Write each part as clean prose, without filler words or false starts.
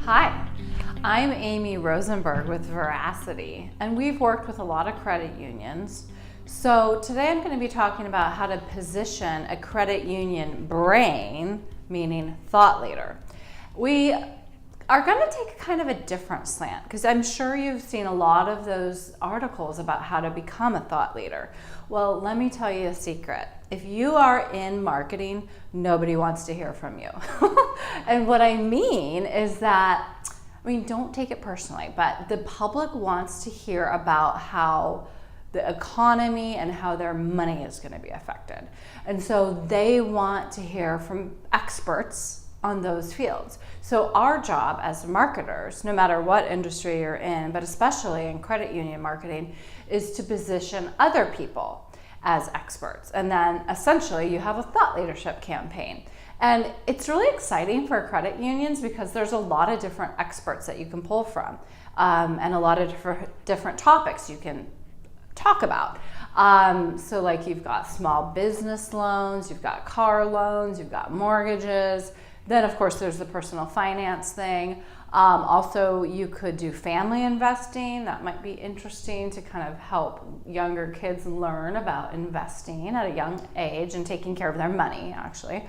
Hi, I'm Amy Rosenberg with Veracity, and we've worked with a lot of credit unions. So today I'm going to be talking about how to position a credit union brain, meaning thought leader. We are going to take kind of a different slant because I'm sure you've seen a lot of those articles about how to become a thought leader. Well, let me tell you a secret. If you are in marketing, nobody wants to hear from you. And what I mean is that, don't take it personally, but the public wants to hear about how the economy and how their money is going to be affected. And so they want to hear from experts on those fields. So our job as marketers, no matter what industry you're in, but especially in credit union marketing, is to position other people as experts. And then essentially you have a thought leadership campaign. And it's really exciting for credit unions because there's a lot of different experts that you can pull from, and a lot of different topics you can talk about. So like you've got small business loans, you've got car loans, you've got mortgages. Then of course there's the personal finance thing. Also you could do family investing. That might be interesting to kind of help younger kids learn about investing at a young age and taking care of their money actually.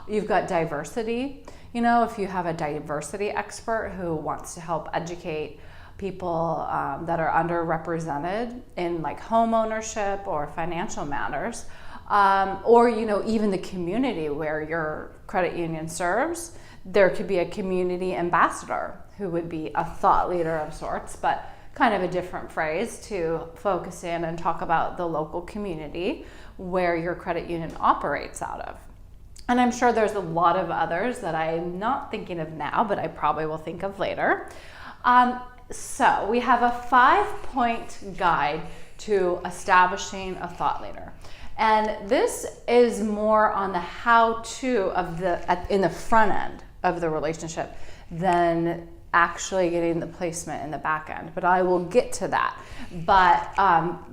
You've got diversity. If you have a diversity expert who wants to help educate people that are underrepresented in like home ownership or financial matters, or even the community where your credit union serves, there could be a community ambassador who would be a thought leader of sorts, but kind of a different phrase to focus in and talk about the local community where your credit union operates out of. And I'm sure there's a lot of others that I'm not thinking of now, but I probably will think of later. So we have a 5-point guide to establishing a thought leader. And this is more on the how-to in the front end of the relationship than actually getting the placement in the back end. But I will get to that. But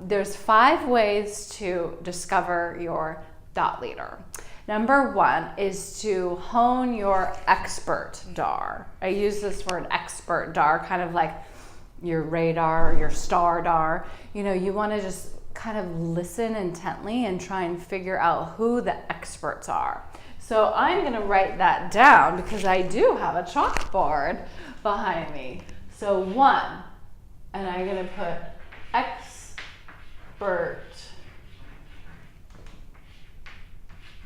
there's 5 ways to discover your thought leader. Number 1 is to hone your expert DAR. I use this word expert DAR, kind of like your radar or your star DAR. You want to just kind of listen intently and try and figure out who the experts are. So I'm going to write that down because I do have a chalkboard behind me. So 1, and I'm going to put expert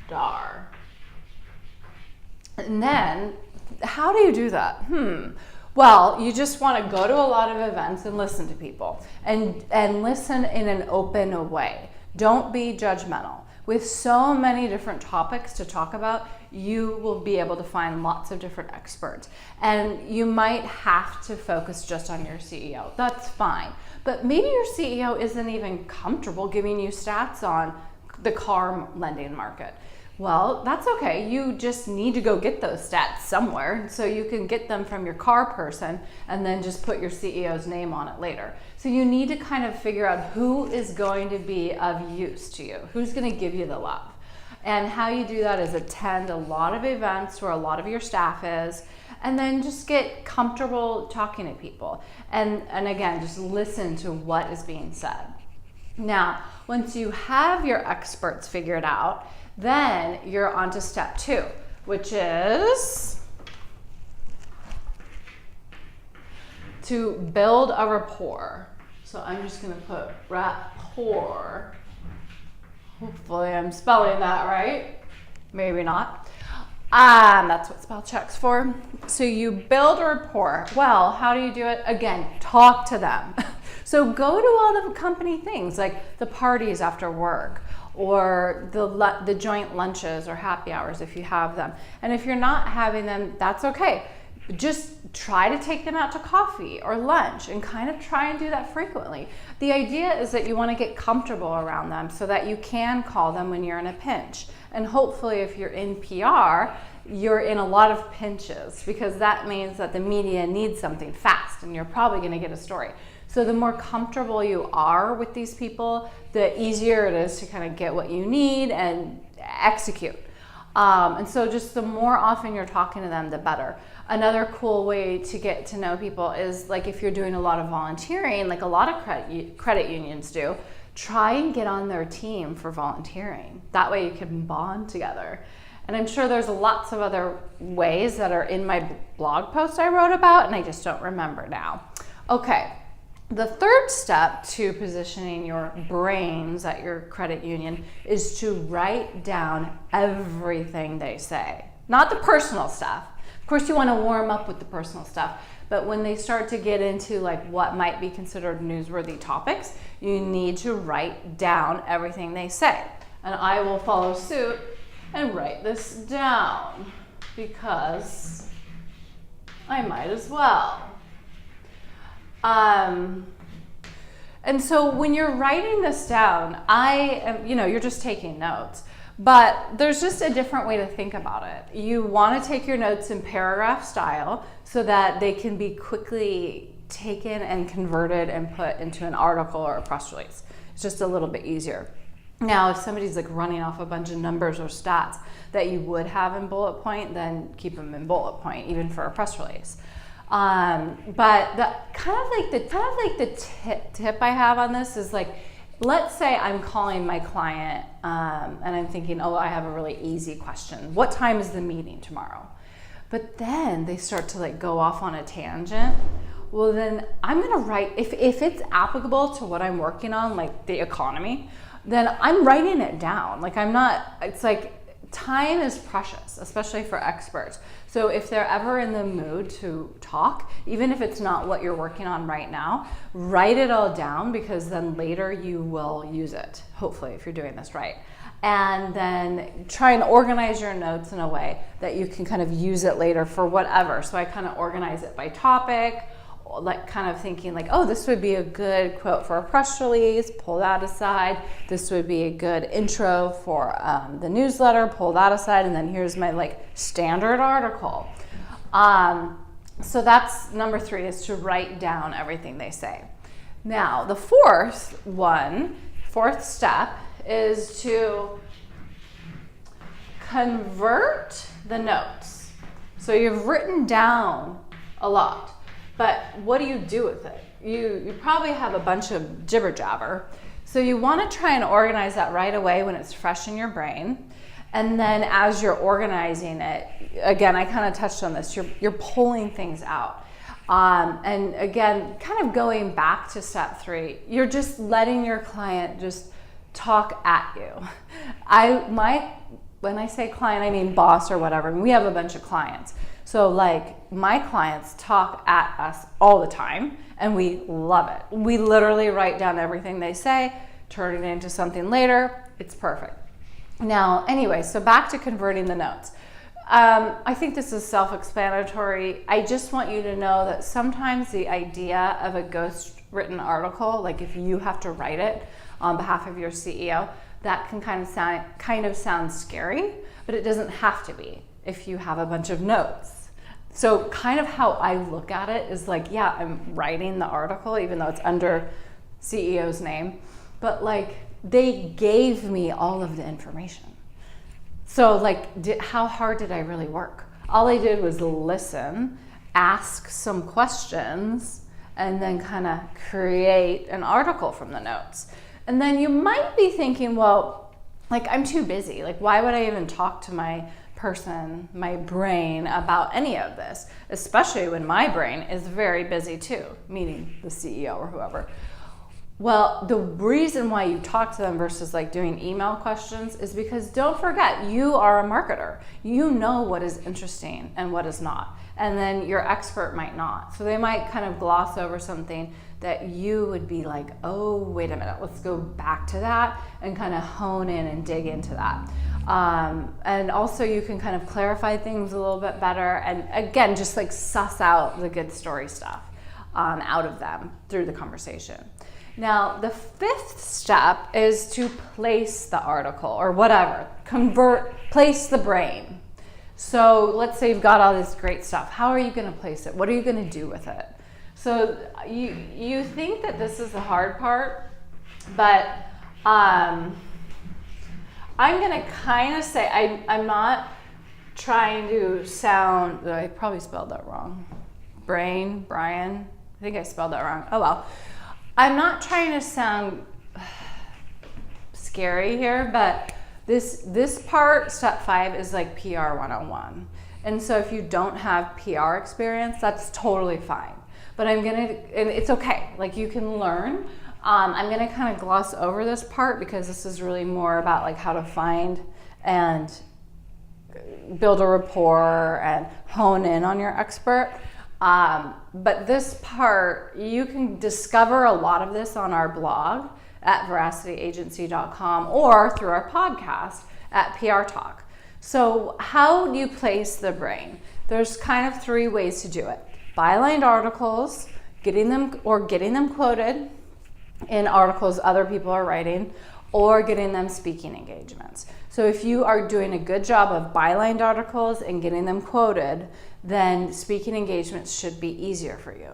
DAR. And then, how do you do that? Well, you just want to go to a lot of events and listen to people and listen in an open way. Don't be judgmental. With so many different topics to talk about, you will be able to find lots of different experts. And you might have to focus just on your CEO. That's fine. But maybe your CEO isn't even comfortable giving you stats on the car lending market. Well, that's okay. You just need to go get those stats somewhere so you can get them from your car person and then just put your CEO's name on it later. So you need to kind of figure out who is going to be of use to you, who's going to give you the love. And how you do that is attend a lot of events where a lot of your staff is, and then just get comfortable talking to people. And again, just listen to what is being said. Now, once you have your experts figured out, then you're on to step 2, which is to build a rapport. So I'm just going to put rapport. Hopefully I'm spelling that right. Maybe not. That's what spell check's for. So you build a rapport. Well, how do you do it? Again, talk to them. So go to all the company things like the parties after work, or the joint lunches or happy hours if you have them. And if you're not having them, that's okay. Just try to take them out to coffee or lunch and kind of try and do that frequently. The idea is that you want to get comfortable around them so that you can call them when you're in a pinch. And hopefully if you're in PR, you're in a lot of pinches because that means that the media needs something fast and you're probably going to get a story. So the more comfortable you are with these people, the easier it is to kind of get what you need and execute. And so just the more often you're talking to them, the better. Another cool way to get to know people is like if you're doing a lot of volunteering, like a lot of credit unions do, try and get on their team for volunteering. That way you can bond together. And I'm sure there's lots of other ways that are in my blog post I wrote about, and I just don't remember now. Okay, the third step to positioning your brains at your credit union is to write down everything they say. Not the personal stuff. Of course, you want to warm up with the personal stuff, but when they start to get into like what might be considered newsworthy topics, you need to write down everything they say. And I will follow suit and write this down because I might as well. And so when you're writing this down, you're just taking notes, but there's just a different way to think about it. You want to take your notes in paragraph style so that they can be quickly taken and converted and put into an article or a press release. It's just a little bit easier. Now, if somebody's like running off a bunch of numbers or stats that you would have in bullet point, then keep them in bullet point, even for a press release. But the tip I have on this is like, let's say I'm calling my client and I'm thinking, oh, I have a really easy question. What time is the meeting tomorrow? But then they start to like go off on a tangent. Well, then I'm gonna write, if it's applicable to what I'm working on, like the economy, then I'm writing it down. Like it's like time is precious, especially for experts. So if they're ever in the mood to talk, even if it's not what you're working on right now, write it all down because then later you will use it, hopefully, if you're doing this right. And then try and organize your notes in a way that you can kind of use it later for whatever. So I kind of organize it by topic, like kind of thinking like, oh, this would be a good quote for a press release, pull that aside. This would be a good intro for the newsletter, pull that aside. And then here's my like standard article. So that's number 3, is to write down everything they say. Now, the fourth step is to convert the notes. So you've written down a lot. But what do you do with it? You probably have a bunch of jibber jabber. So you want to try and organize that right away when it's fresh in your brain. And then as you're organizing it, again, I kind of touched on this, you're pulling things out. And again, kind of going back to step 3, you're just letting your client just talk at you. When I say client, I mean boss or whatever. We have a bunch of clients. So like my clients talk at us all the time and we love it. We literally write down everything they say, turn it into something later. It's perfect. Now, anyway, so back to converting the notes. I think this is self-explanatory. I just want you to know that sometimes the idea of a ghost written article, like if you have to write it on behalf of your CEO, that can kind of sound scary, but it doesn't have to be if you have a bunch of notes. So kind of how I look at it is like, yeah, I'm writing the article, even though it's under CEO's name, but like they gave me all of the information. So like, how hard did I really work? All I did was listen, ask some questions, and then kind of create an article from the notes. And then you might be thinking, well, like I'm too busy. Like why would I even talk to my brain about any of this, especially when my brain is very busy too, meaning the CEO or whoever. Well, the reason why you talk to them versus like doing email questions is because don't forget, you are a marketer. You know what is interesting and what is not. And then your expert might not. So they might kind of gloss over something that you would be like, oh, wait a minute, let's go back to that and kind of hone in and dig into that. And also you can kind of clarify things a little bit better. And again, just like suss out the good story stuff out of them through the conversation. Now, the 5th step is to place the article or whatever, place the brain. So let's say you've got all this great stuff. How are you going to place it? What are you going to do with it? So you think that this is the hard part, but I'm gonna kind of say, I'm not trying to sound, I probably spelled that wrong. Brian, I think I spelled that wrong. Oh well. I'm not trying to sound scary here, but this part, step 5, is like PR 101. And so if you don't have PR experience, that's totally fine. But and it's okay, like you can learn. I'm gonna kind of gloss over this part because this is really more about like how to find and build a rapport and hone in on your expert. But this part, you can discover a lot of this on our blog at veracityagency.com or through our podcast at PR Talk. So how do you place the brain? There's kind of 3 ways to do it. Bylined articles, getting them quoted in articles other people are writing, or getting them speaking engagements. So if you are doing a good job of bylined articles and getting them quoted, then speaking engagements should be easier for you.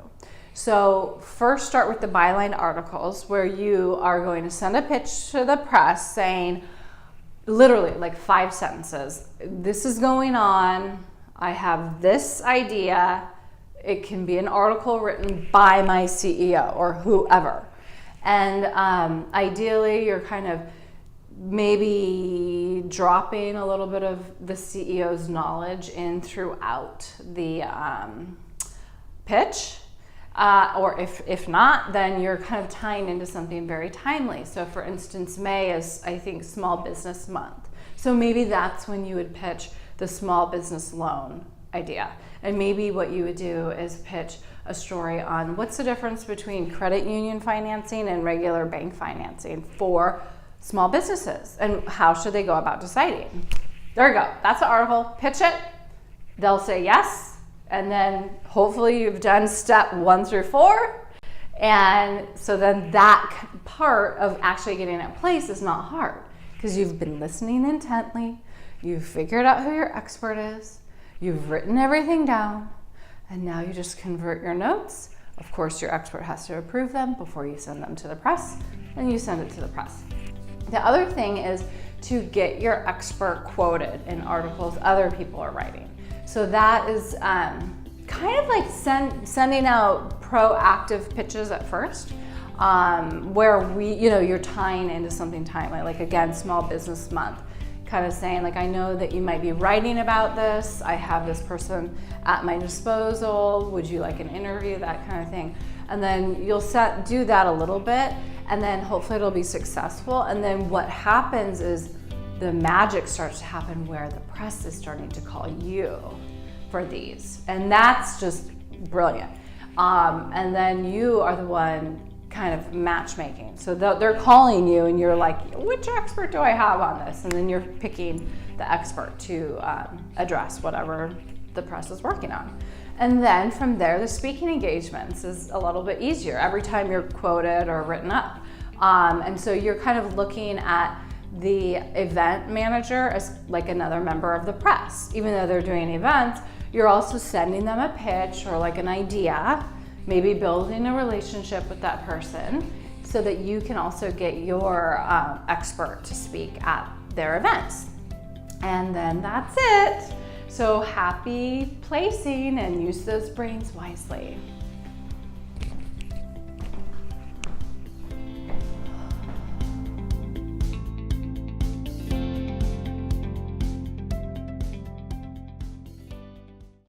So first start with the byline articles, where you are going to send a pitch to the press saying, literally like 5 sentences. This is going on. I have this idea. It can be an article written by my CEO or whoever. And ideally, you're kind of maybe dropping a little bit of the CEO's knowledge in throughout the pitch. Or if not, then you're kind of tying into something very timely. So for instance, May is, I think, Small Business Month. So maybe that's when you would pitch the small business loan idea. And maybe what you would do is pitch a story on what's the difference between credit union financing and regular bank financing for small businesses, and how should they go about deciding. There you go. That's the article. Pitch it. They'll say yes. And then hopefully you've done step 1 through 4. And so then that part of actually getting it placed is not hard because you've been listening intently. You've figured out who your expert is. You've written everything down. And now you just convert your notes. Of course, your expert has to approve them before you send them to the press, and you send it to the press. The other thing is to get your expert quoted in articles other people are writing. So that is kind of like sending out proactive pitches at first, where you're tying into something timely. Like again, Small Business Month, kind of saying like, I know that you might be writing about this. I have this person at my disposal. Would you like an interview? That kind of thing. And then you'll do that a little bit, and then hopefully it'll be successful. And then what happens is the magic starts to happen where the press is starting to call you for these. And that's just brilliant. And then you are the one kind of matchmaking. So they're calling you and you're like, which expert do I have on this? And then you're picking the expert to address whatever the press is working on. And then from there, the speaking engagements is a little bit easier every time you're quoted or written up. And so you're kind of looking at the event manager as like another member of the press. Even though they're doing events, you're also sending them a pitch or like an idea, maybe building a relationship with that person so that you can also get your expert to speak at their events. And then that's it. So happy placing and use those brains wisely.